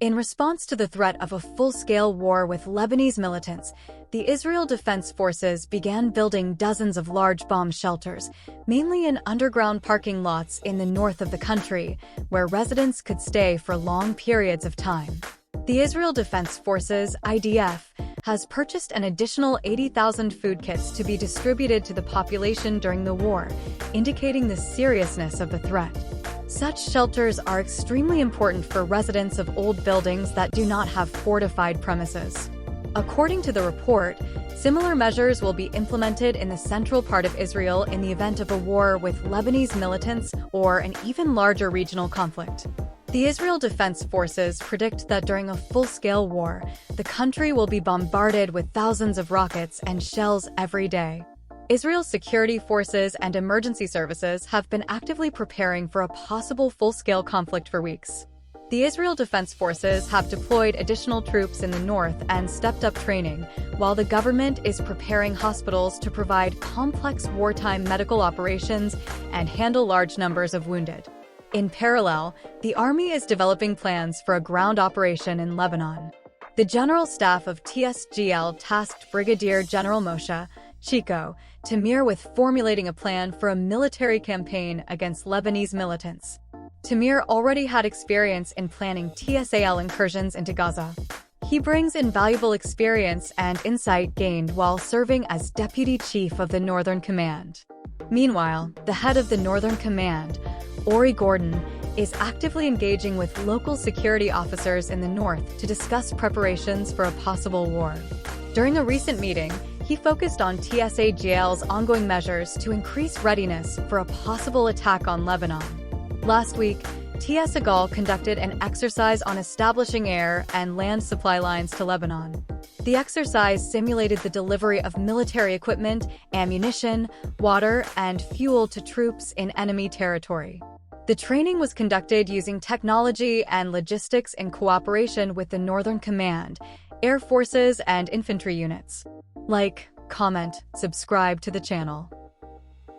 In response to the threat of a full-scale war with Lebanese militants, the Israel Defense Forces began building dozens of large bomb shelters, mainly in underground parking lots in the north of the country, where residents could stay for long periods of time. The Israel Defense Forces (IDF) has purchased an additional 80,000 food kits to be distributed to the population during the war, indicating the seriousness of the threat. Such shelters are extremely important for residents of old buildings that do not have fortified premises. According to the report, similar measures will be implemented in the central part of Israel in the event of a war with Lebanese militants or an even larger regional conflict. The Israel Defense Forces predict that during a full-scale war, the country will be bombarded with thousands of rockets and shells every day. Israel's security forces and emergency services have been actively preparing for a possible full-scale conflict for weeks. The Israel Defense Forces have deployed additional troops in the north and stepped up training, while the government is preparing hospitals to provide complex wartime medical operations and handle large numbers of wounded. In parallel, the army is developing plans for a ground operation in Lebanon. The General Staff of TSGL tasked Brigadier General Moshe Chico Tamir with formulating a plan for a military campaign against Lebanese militants. Tamir already had experience in planning TSAL incursions into Gaza. He brings invaluable experience and insight gained while serving as Deputy Chief of the Northern Command. Meanwhile, the head of the Northern Command, Ori Gordon, is actively engaging with local security officers in the north to discuss preparations for a possible war. During a recent meeting, he focused on TSAGL's ongoing measures to increase readiness for a possible attack on Lebanon. Last week, TSAGL conducted an exercise on establishing air and land supply lines to Lebanon. The exercise simulated the delivery of military equipment, ammunition, water, and fuel to troops in enemy territory. The training was conducted using technology and logistics in cooperation with the Northern Command, Air Forces, and infantry units. Like, comment, subscribe to the channel.